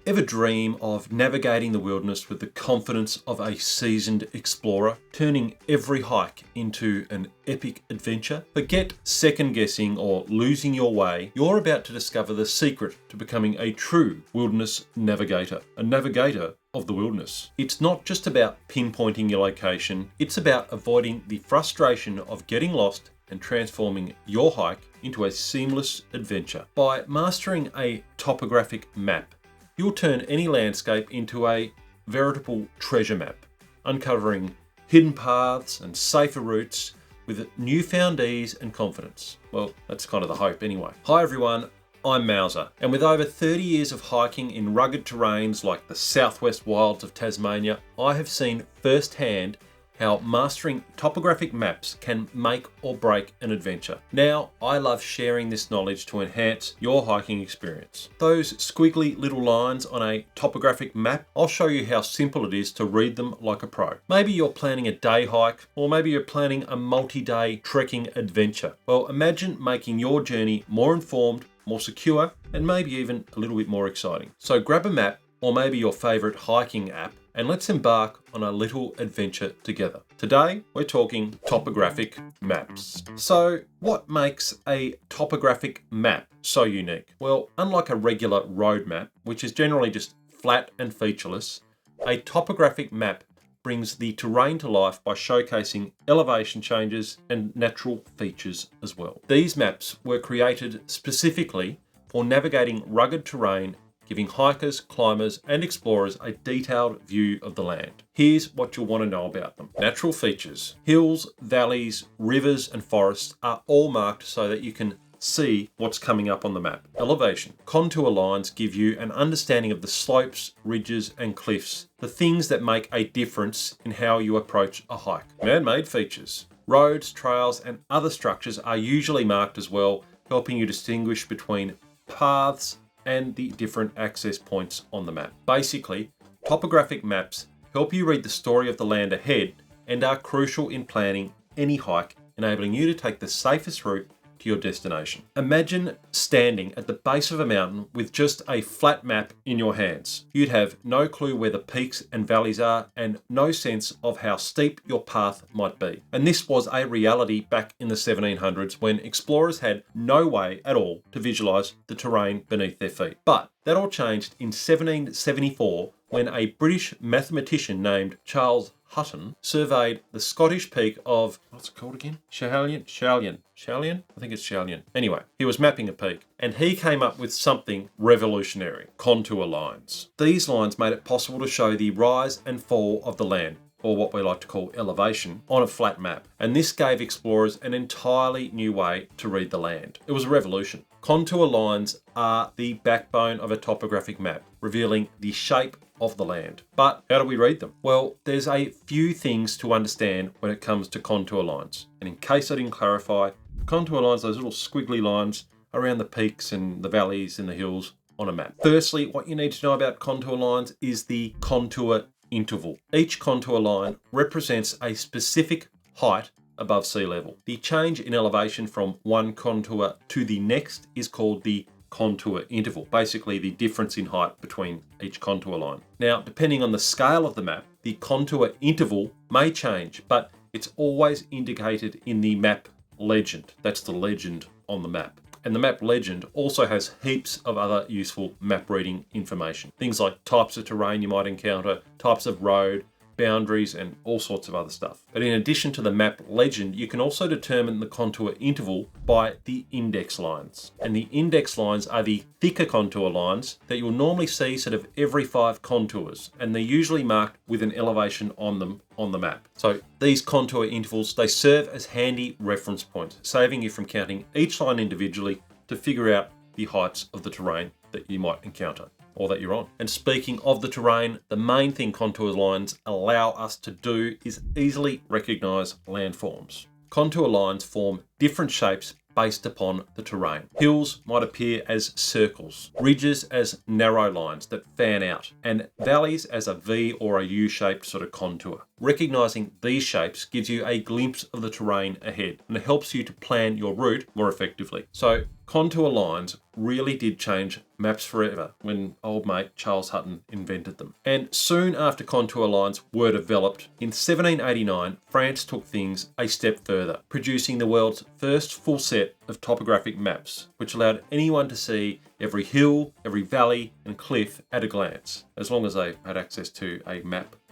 Ever dream of navigating the wilderness with the confidence of a seasoned explorer, turning every hike into an epic adventure? Forget second guessing or losing your way. You're about to discover the secret to becoming a true wilderness navigator, a navigator of the wilderness. It's not just about pinpointing your location, it's about avoiding the frustration of getting lost and transforming your hike into a seamless adventure. By mastering a topographic map, you'll turn any landscape into a veritable treasure map, uncovering hidden paths and safer routes with newfound ease and confidence. Well, that's kind of the hope anyway. Hi everyone, I'm Mauser, and with over 30 years of hiking in rugged terrains like the southwest wilds of Tasmania, I have seen firsthand how mastering topographic maps can make or break an adventure. Now, I love sharing this knowledge to enhance your hiking experience. Those squiggly little lines on a topographic map, I'll show you how simple it is to read them like a pro. Maybe you're planning a day hike, or maybe you're planning a multi-day trekking adventure. Well, imagine making your journey more informed, more secure, and maybe even a little bit more exciting. So grab a map, or maybe your favorite hiking app, and let's embark on a little adventure together. Today, we're talking topographic maps. So, what makes a topographic map so unique? Well, unlike a regular road map, which is generally just flat and featureless, a topographic map brings the terrain to life by showcasing elevation changes and natural features as well. These maps were created specifically for navigating rugged terrain, giving hikers, climbers, and explorers a detailed view of the land. Here's what you'll want to know about them. Natural features. Hills, valleys, rivers, and forests are all marked so that you can see what's coming up on the map. Elevation. Contour lines give you an understanding of the slopes, ridges, and cliffs, the things that make a difference in how you approach a hike. Man-made features. Roads, trails, and other structures are usually marked as well, helping you distinguish between paths and the different access points on the map. Basically, topographic maps help you read the story of the land ahead and are crucial in planning any hike, enabling you to take the safest route to your destination. Imagine standing at the base of a mountain with just a flat map in your hands. You'd have no clue where the peaks and valleys are and no sense of how steep your path might be. And this was a reality back in the 1700s when explorers had no way at all to visualize the terrain beneath their feet. But that all changed in 1774 when a British mathematician named Charles Hutton surveyed the Scottish peak of, what's it called again? Challion. I think it's Challion. Anyway, he was mapping a peak and he came up with something revolutionary: contour lines. These lines made it possible to show the rise and fall of the land, or what we like to call elevation, on a flat map. And this gave explorers an entirely new way to read the land. It was a revolution. Contour lines are the backbone of a topographic map, revealing the shape of the land. But how do we read them? Well, there's a few things to understand when it comes to contour lines. And in case I didn't clarify, contour lines, those little squiggly lines around the peaks and the valleys and the hills on a map. Firstly, what you need to know about contour lines is the contour interval. Each contour line represents a specific height above sea level. The change in elevation from one contour to the next is called the contour interval, basically the difference in height between each contour line. Now, depending on the scale of the map, the contour interval may change, but it's always indicated in the map legend. That's the legend on the map. And the map legend also has heaps of other useful map reading information. Things like types of terrain you might encounter, types of road, boundaries, and all sorts of other stuff. But in addition to the map legend, you can also determine the contour interval by the index lines. And the index lines are the thicker contour lines that you'll normally see sort of every 5 contours, and they're usually marked with an elevation on them on the map. So these contour intervals, they serve as handy reference points, saving you from counting each line individually to figure out the heights of the terrain that you might encounter or that you're on. And speaking of the terrain, the main thing contour lines allow us to do is easily recognize landforms. Contour lines form different shapes based upon the terrain. Hills might appear as circles, ridges as narrow lines that fan out, and valleys as a V or a U-shaped sort of contour. Recognizing these shapes gives you a glimpse of the terrain ahead, and it helps you to plan your route more effectively. So contour lines really did change maps forever when old mate Charles Hutton invented them. And soon after contour lines were developed, in 1789, France took things a step further, producing the world's first full set of topographic maps, which allowed anyone to see every hill, every valley and cliff at a glance, as long as they had access to a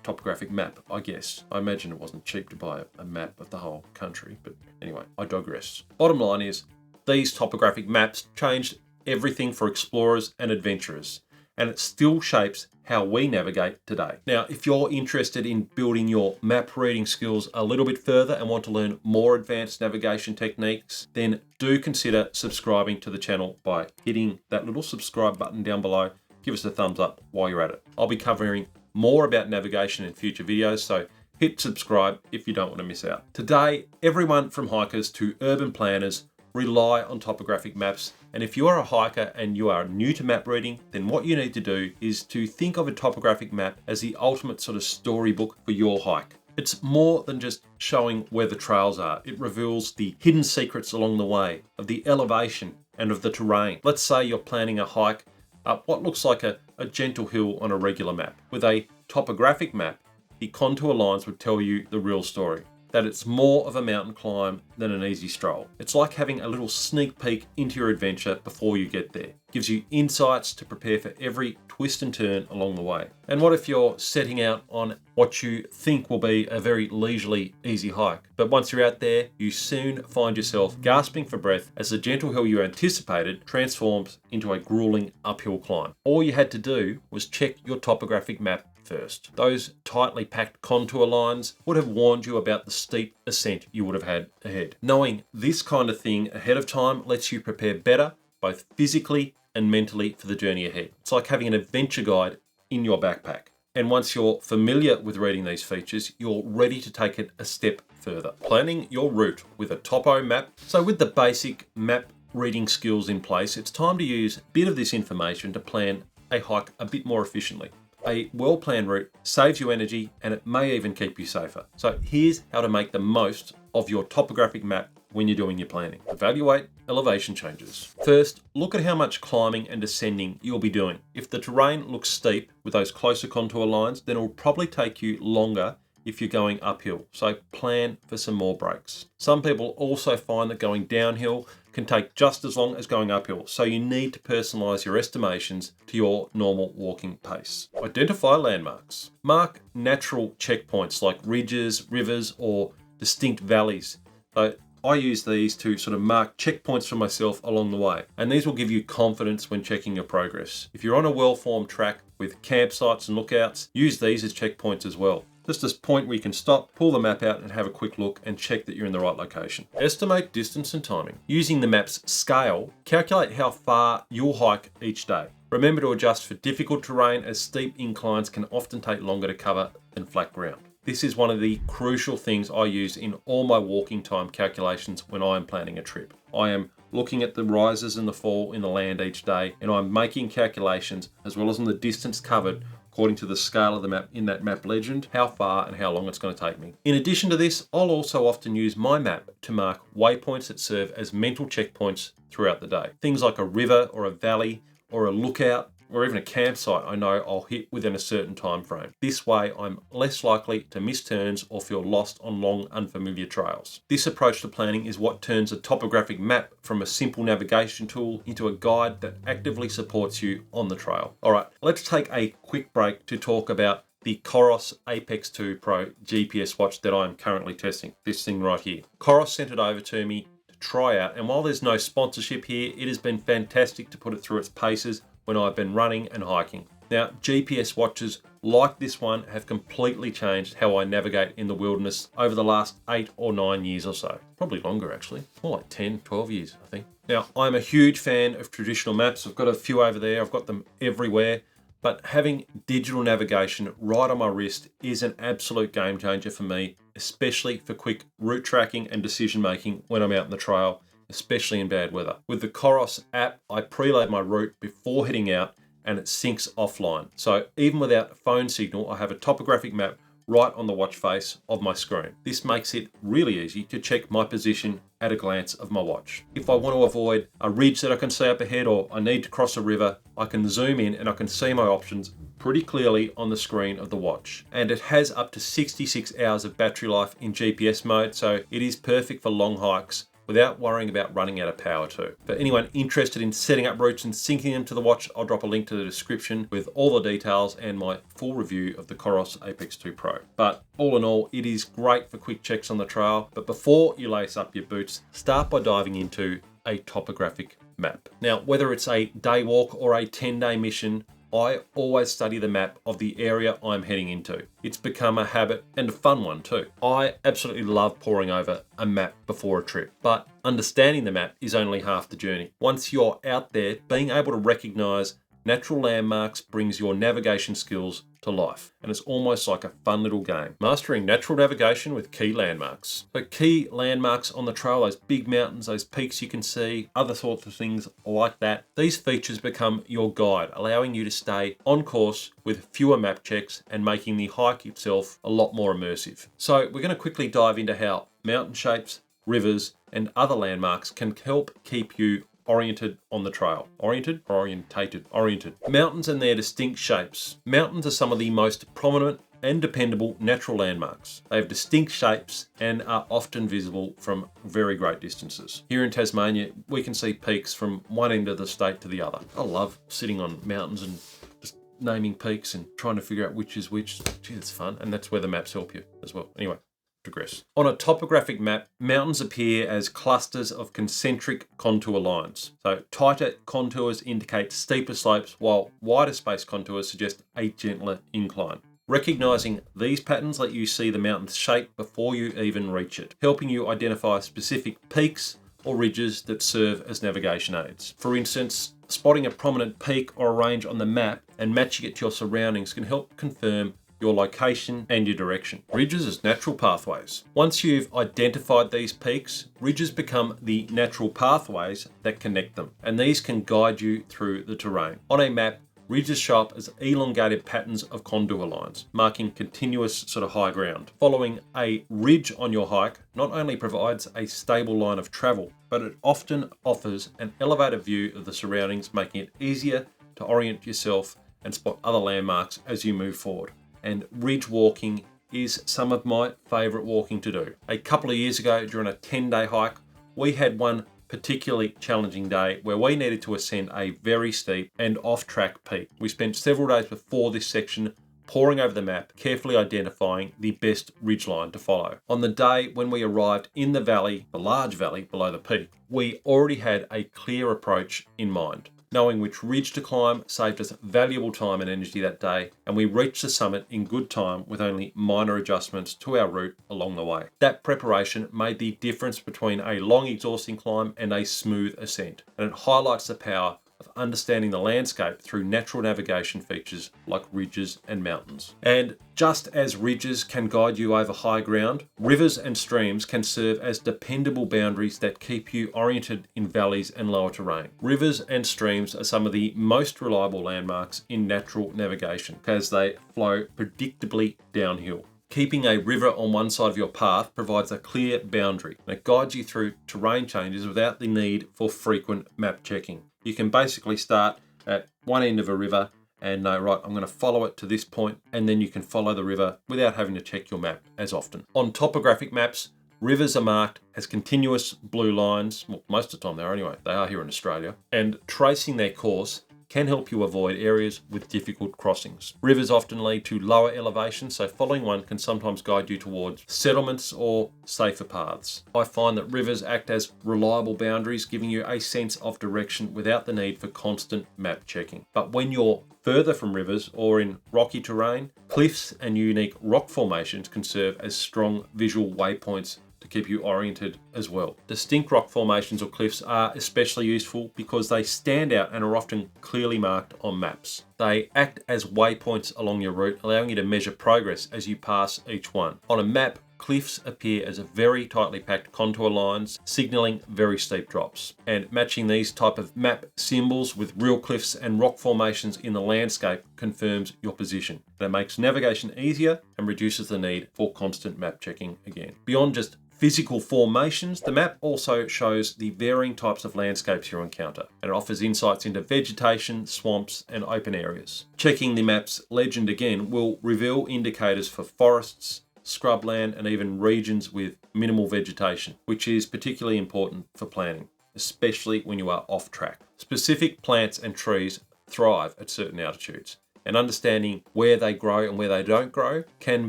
topographic map, I guess. I imagine it wasn't cheap to buy a map of the whole country, but anyway, I digress. Bottom line is, these topographic maps changed everything for explorers and adventurers, and it still shapes how we navigate today. Now, if you're interested in building your map reading skills a little bit further and want to learn more advanced navigation techniques, then do consider subscribing to the channel by hitting that little subscribe button down below. Give us a thumbs up while you're at it. I'll be covering more about navigation in future videos, so hit subscribe if you don't want to miss out. Today, everyone from hikers to urban planners rely on topographic maps, and if you are a hiker and you are new to map reading, then what you need to do is to think of a topographic map as the ultimate sort of storybook for your hike. It's more than just showing where the trails are. It reveals the hidden secrets along the way, of the elevation and of the terrain. Let's say you're planning a hike up what looks like a gentle hill on a regular map. With a topographic map, the contour lines would tell you the real story, that it's more of a mountain climb than an easy stroll. It's like having a little sneak peek into your adventure before you get there. Gives you insights to prepare for every twist and turn along the way. And what if you're setting out on what you think will be a very leisurely, easy hike, but once you're out there, you soon find yourself gasping for breath as the gentle hill you anticipated transforms into a grueling uphill climb. All you had to do was check your topographic map first. Those tightly packed contour lines would have warned you about the steep ascent you would have had ahead. Knowing this kind of thing ahead of time lets you prepare better, both physically and mentally, for the journey ahead. It's like having an adventure guide in your backpack. And once you're familiar with reading these features, you're ready to take it a step further. Planning your route with a topo map. So with the basic map reading skills in place, it's time to use a bit of this information to plan a hike a bit more efficiently. A well-planned route saves you energy and it may even keep you safer. So here's how to make the most of your topographic map when you're doing your planning. Evaluate elevation changes. First, look at how much climbing and descending you'll be doing. If the terrain looks steep with those closer contour lines, then it'll probably take you longer if you're going uphill. So plan for some more breaks. Some people also find that going downhill can take just as long as going uphill, so you need to personalize your estimations to your normal walking pace. Identify landmarks. Mark natural checkpoints like ridges, rivers, or distinct valleys. So I use these to sort of mark checkpoints for myself along the way, and these will give you confidence when checking your progress. If you're on a well-formed track with campsites and lookouts, use these as checkpoints as well. Just this point where you can stop, pull the map out and have a quick look and check that you're in the right location. Estimate distance and timing. Using the map's scale, calculate how far you'll hike each day. Remember to adjust for difficult terrain, as steep inclines can often take longer to cover than flat ground. This is one of the crucial things I use in all my walking time calculations when I am planning a trip. I am looking at the rises and the fall in the land each day, and I'm making calculations as well as on the distance covered according to the scale of the map in that map legend, how far and how long it's going to take me. In addition to this, I'll also often use my map to mark waypoints that serve as mental checkpoints throughout the day. Things like a river or a valley or a lookout or even a campsite I know I'll hit within a certain time frame. This way I'm less likely to miss turns or feel lost on long unfamiliar trails. This approach to planning is what turns a topographic map from a simple navigation tool into a guide that actively supports you on the trail. Alright, let's take a quick break to talk about the COROS Apex 2 Pro GPS watch that I'm currently testing. This thing right here. COROS sent it over to me to try out, and while there's no sponsorship here, it has been fantastic to put it through its paces when I've been running and hiking. Now, GPS watches like this one have completely changed how I navigate in the wilderness over the last 8 or 9 years or so. Probably longer actually, more like 10, 12 years I think. Now, I'm a huge fan of traditional maps. I've got a few over there, I've got them everywhere, but having digital navigation right on my wrist is an absolute game changer for me, especially for quick route tracking and decision making when I'm out on the trail, especially in bad weather. With the COROS app, I preload my route before heading out and it syncs offline. So even without a phone signal, I have a topographic map right on the watch face of my screen. This makes it really easy to check my position at a glance of my watch. If I want to avoid a ridge that I can see up ahead, or I need to cross a river, I can zoom in and I can see my options pretty clearly on the screen of the watch. And it has up to 66 hours of battery life in GPS mode, so it is perfect for long hikes without worrying about running out of power too. For anyone interested in setting up routes and syncing them to the watch, I'll drop a link to the description with all the details and my full review of the COROS Apex 2 Pro. But all in all, it is great for quick checks on the trail. But before you lace up your boots, start by diving into a topographic map. Now, whether it's a day walk or a 10-day mission, I always study the map of the area I'm heading into. It's become a habit, and a fun one too. I absolutely love poring over a map before a trip, but understanding the map is only half the journey. Once you're out there, being able to recognize natural landmarks brings your navigation skills to life, and it's almost like a fun little game. Mastering natural navigation with key landmarks. So key landmarks on the trail, those big mountains, those peaks you can see, other sorts of things like that. These features become your guide, allowing you to stay on course with fewer map checks and making the hike itself a lot more immersive. So we're going to quickly dive into how mountain shapes, rivers, and other landmarks can help keep you oriented on the trail. Oriented? Oriented. Mountains and their distinct shapes. Mountains are some of the most prominent and dependable natural landmarks. They have distinct shapes and are often visible from very great distances. Here in Tasmania, we can see peaks from one end of the state to the other. I love sitting on mountains and just naming peaks and trying to figure out which is which. Gee, that's fun. And that's where the maps help you as well. Anyway. Digress. On a topographic map, mountains appear as clusters of concentric contour lines. So tighter contours indicate steeper slopes, while wider space contours suggest a gentler incline. Recognizing these patterns let you see the mountain's shape before you even reach it, helping you identify specific peaks or ridges that serve as navigation aids. For instance, spotting a prominent peak or a range on the map and matching it to your surroundings can help confirm your location and your direction. Ridges as natural pathways. Once you've identified these peaks, ridges become the natural pathways that connect them, and these can guide you through the terrain. On a map, ridges show up as elongated patterns of contour lines, marking continuous sort of high ground. Following a ridge on your hike not only provides a stable line of travel, but it often offers an elevated view of the surroundings, making it easier to orient yourself and spot other landmarks as you move forward. And ridge walking is some of my favourite walking to do. A couple of years ago during a 10-day hike, we had one particularly challenging day where we needed to ascend a very steep and off-track peak. We spent several days before this section poring over the map, carefully identifying the best ridgeline to follow. On the day when we arrived in the valley, the large valley below the peak, we already had a clear approach in mind. Knowing which ridge to climb saved us valuable time and energy that day, and we reached the summit in good time with only minor adjustments to our route along the way. That preparation made the difference between a long, exhausting climb and a smooth ascent, and it highlights the power of understanding the landscape through natural navigation features like ridges and mountains. And just as ridges can guide you over high ground, rivers and streams can serve as dependable boundaries that keep you oriented in valleys and lower terrain. Rivers and streams are some of the most reliable landmarks in natural navigation as they flow predictably downhill. Keeping a river on one side of your path provides a clear boundary, and it guides you through terrain changes without the need for frequent map checking. You can basically start at one end of a river and know, right, I'm going to follow it to this point, and then you can follow the river without having to check your map as often. On topographic maps, rivers are marked as continuous blue lines. Well, most of the time they are anyway. They are here in Australia. And tracing their course can help you avoid areas with difficult crossings. Rivers often lead to lower elevations, so following one can sometimes guide you towards settlements or safer paths. I find that rivers act as reliable boundaries, giving you a sense of direction without the need for constant map checking. But when you're further from rivers or in rocky terrain, cliffs and unique rock formations can serve as strong visual waypoints to keep you oriented as well. Distinct rock formations or cliffs are especially useful because they stand out and are often clearly marked on maps. They act as waypoints along your route, allowing you to measure progress as you pass each one. On a map, cliffs appear as very tightly packed contour lines, signaling very steep drops. And matching these type of map symbols with real cliffs and rock formations in the landscape confirms your position. That makes navigation easier and reduces the need for constant map checking again. Beyond just physical formations, the map also shows the varying types of landscapes you'll encounter, and it offers insights into vegetation, swamps, and open areas. Checking the map's legend again will reveal indicators for forests, scrubland, and even regions with minimal vegetation, which is particularly important for planning, especially when you are off track. Specific plants and trees thrive at certain altitudes, and understanding where they grow and where they don't grow can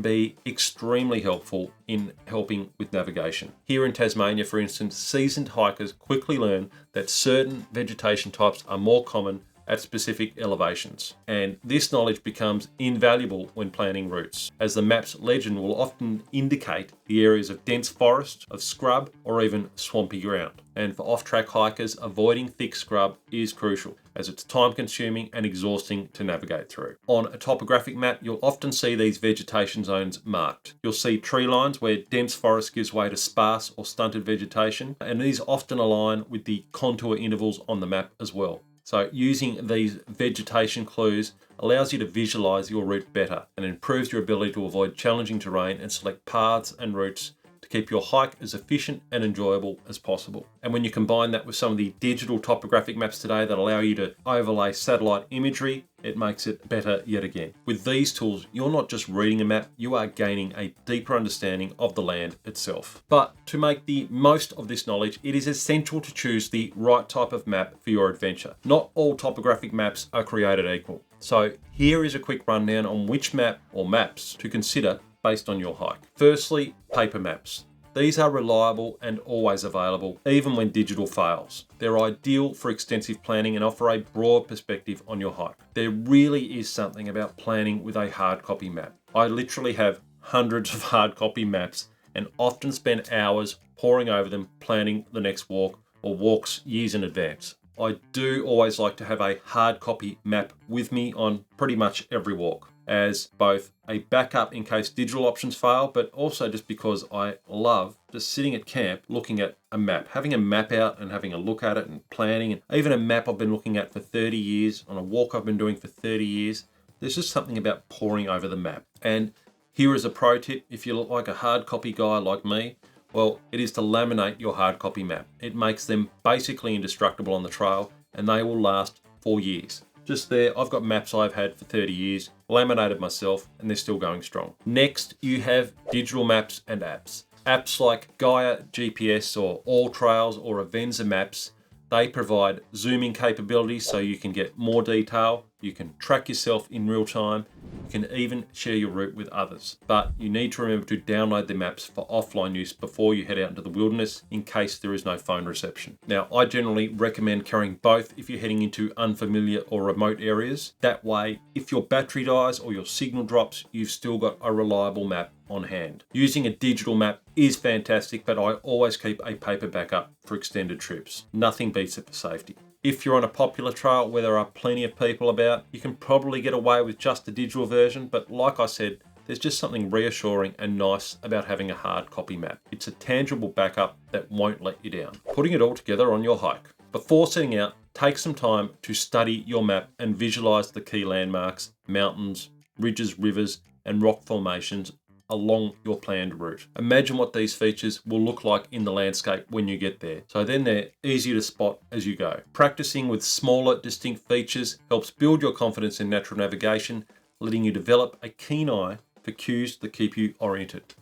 be extremely helpful in helping with navigation. Here in Tasmania, for instance, seasoned hikers quickly learn that certain vegetation types are more common at specific elevations, and this knowledge becomes invaluable when planning routes, as the map's legend will often indicate the areas of dense forest, of scrub, or even swampy ground. And for off-track hikers, avoiding thick scrub is crucial, as it's time-consuming and exhausting to navigate through. On a topographic map, you'll often see these vegetation zones marked. You'll see tree lines where dense forest gives way to sparse or stunted vegetation, and these often align with the contour intervals on the map as well. So using these vegetation clues allows you to visualize your route better and improves your ability to avoid challenging terrain and select paths and routes to keep your hike as efficient and enjoyable as possible. And when you combine that with some of the digital topographic maps today that allow you to overlay satellite imagery, it makes it better yet again. With these tools, you're not just reading a map, you are gaining a deeper understanding of the land itself. But to make the most of this knowledge, it is essential to choose the right type of map for your adventure. Not all topographic maps are created equal. So here is a quick rundown on which map or maps to consider based on your hike. Firstly, paper maps. These are reliable and always available, even when digital fails. They're ideal for extensive planning and offer a broad perspective on your hike. There really is something about planning with a hard copy map. I literally have hundreds of hard copy maps and often spend hours poring over them, planning the next walk or walks years in advance. I do always like to have a hard copy map with me on pretty much every walk, as both a backup in case digital options fail, but also just because I love just sitting at camp looking at a map, having a map out and having a look at it and planning, and even a map I've been looking at for 30 years, on a walk I've been doing for 30 years. There's just something about poring over the map. And here is a pro tip: if you look like a hard copy guy like me, well, it is to laminate your hard copy map. It makes them basically indestructible on the trail, and they will last for years. Just there, I've got maps I've had for 30 years, laminated myself, and they're still going strong. Next, you have digital maps and apps. Apps like Gaia GPS or All Trails or Avenza Maps, they provide zooming capabilities so you can get more detail, you can track yourself in real time, you can even share your route with others. But you need to remember to download the maps for offline use before you head out into the wilderness in case there is no phone reception. Now, I generally recommend carrying both if you're heading into unfamiliar or remote areas. That way, if your battery dies or your signal drops, you've still got a reliable map on hand. Using a digital map is fantastic, but I always keep a paper backup for extended trips. Nothing beats it for safety. If you're on a popular trail where there are plenty of people about, you can probably get away with just the digital version, but like I said, there's just something reassuring and nice about having a hard copy map. It's a tangible backup that won't let you down. Putting it all together on your hike. Before setting out, take some time to study your map and visualize the key landmarks, mountains, ridges, rivers, and rock formations along your planned route. Imagine what these features will look like in the landscape when you get there, so then they're easy to spot as you go. Practicing with smaller, distinct features helps build your confidence in natural navigation, letting you develop a keen eye for cues that keep you oriented.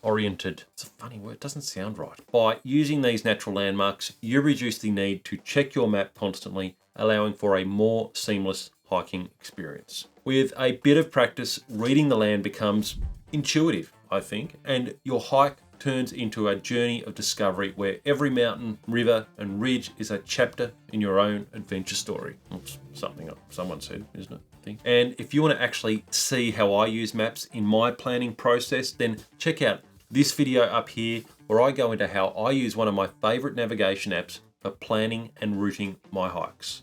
It's a funny word, it doesn't sound right. By using these natural landmarks, you reduce the need to check your map constantly, allowing for a more seamless hiking experience. With a bit of practice, reading the land becomes intuitive, I think, and your hike turns into a journey of discovery where every mountain, river, and ridge is a chapter in your own adventure story. It's something someone said, isn't it? I think. And if you want to actually see how I use maps in my planning process, then check out this video up here where I go into how I use one of my favorite navigation apps for planning and routing my hikes.